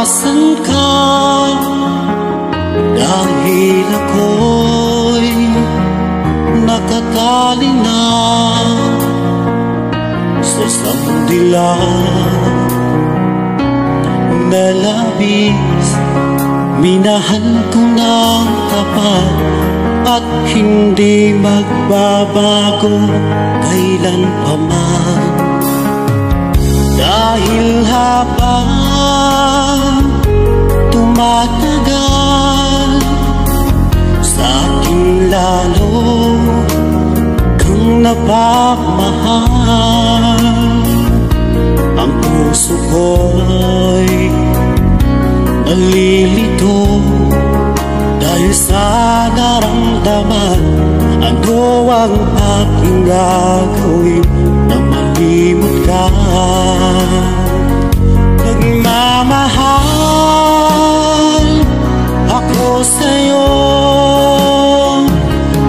iwasan ka, dahil ako'y nakatali na sa isang dilag na labis. Minahal ko ng tapat at hindi magbabago kailan pa man. Dahil habang tumatagal, sa akin lalo kang napagmahal. Ang puso ko'y nalilito dahil sa naramdaman. Ano ang aking gagawin na malimot ka? Nagmamahal ako sa'yo,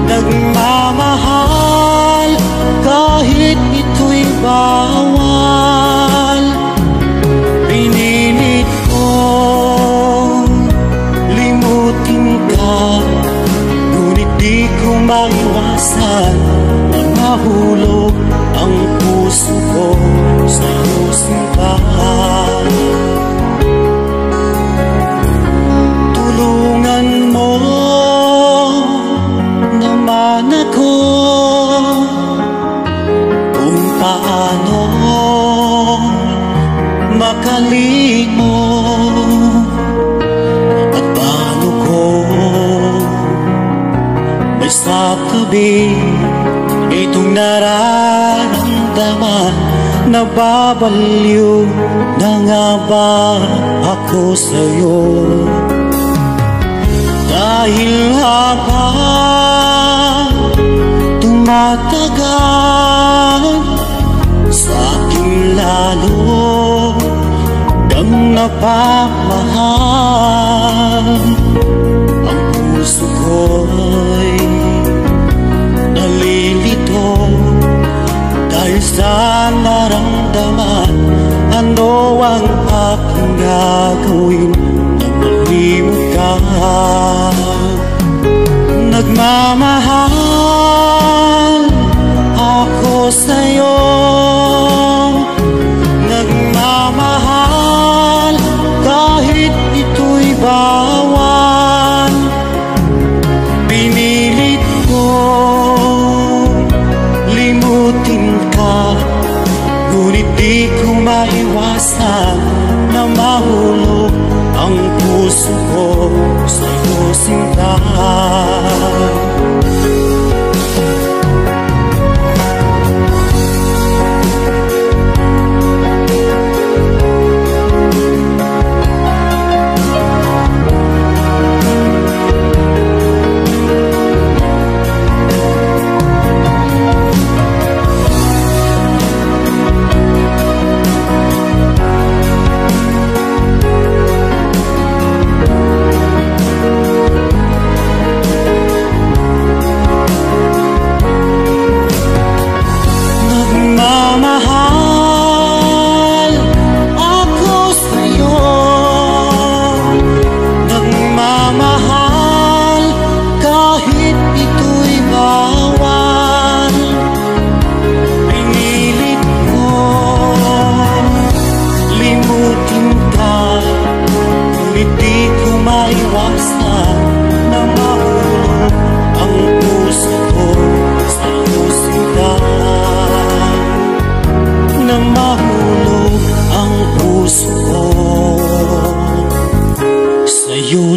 nagmamahal kahit ito'y bawal. Pinilit kong limutin ka, ngunit di ko maiwasan na mahulog ang puso ko sa iyong sinta. Tulungan mo naman ako kung paano makalimot at paano ko may sasabi itong nararamdaman. Nababaliw na nga ba ako sa'yo? Dahil habang tumatagal, sa akin lalo kang napagmahal. Ang puso ko'y nalilito dahil sa naramdaman. Ano ang aking gagawin na malimot ka? Nagmamahal ako sa'yo, nagmamahal kahit ito'y bawal. Pinilit ko limutin ka, ngunit di ko maiwasan na mahulog ang puso ko sa iyong sinta.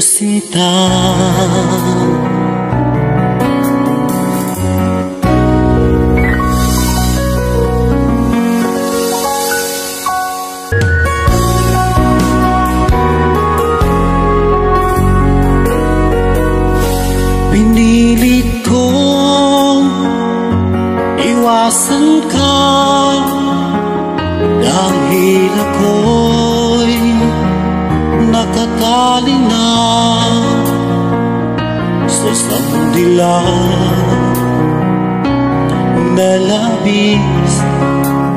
Sinta, pinilit kong iwasan ka, dahil ako'y nakatali na sa isang dilag na labis.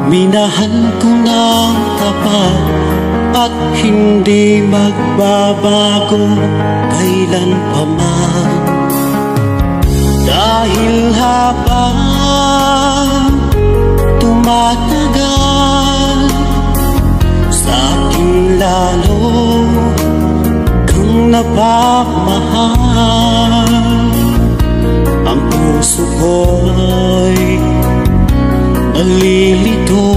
Minahal ko ng tapat at hindi magbabago kailan pa man. Dahil habang tumatagal, sa akin lalo kang napamahal. Ang puso ko'y nalilito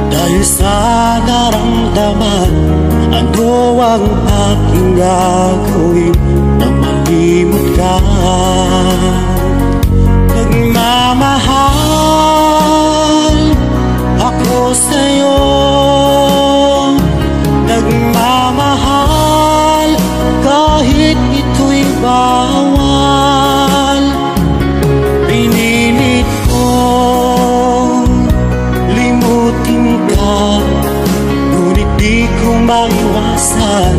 dahil sa naramdaman. Ano ang aking gagawin na malimot ka? Nagmamahal ako sa'yo, nagmamahal kahit ito'y bawal. Pinilit kong limutin ka, ngunit di ko maiwasan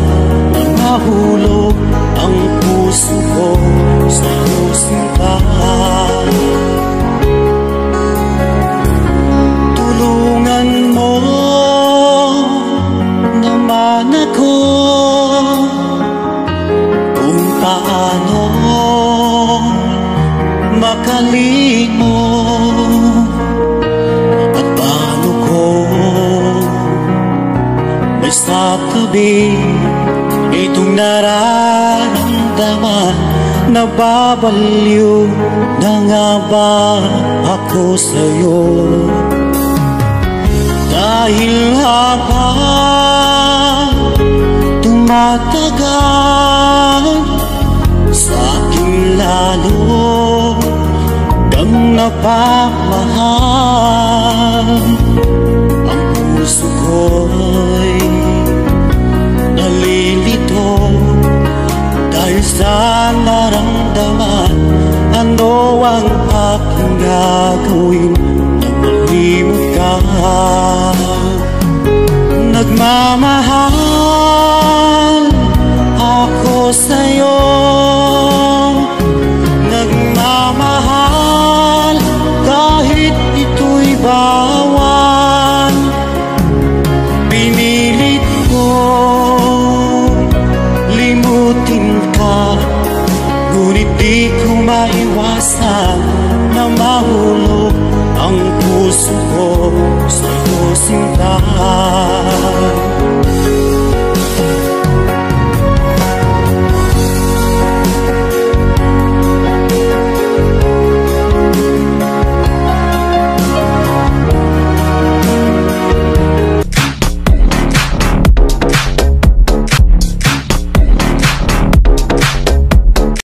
na mahulog ang puso ko sa sinta. Tulungan mo naman ako kung paano makalimot at paano ko may sa tabi itong nararamdaman. Nababaliw na nga ba ako sa'yo? Dahil habang tumatagal, sa akin lalo kang napamahal. Ang puso ko'y nalilito dahil sa naramdaman. Ano ang aking gagawin na malimot ka? Nagmamahal ako sa'yo, nagmamahal kahit ito'y bawal. Pinilit ko limutin ka, ngunit di ko maiwasan na mahulog ang puso ko sa'yo sinta.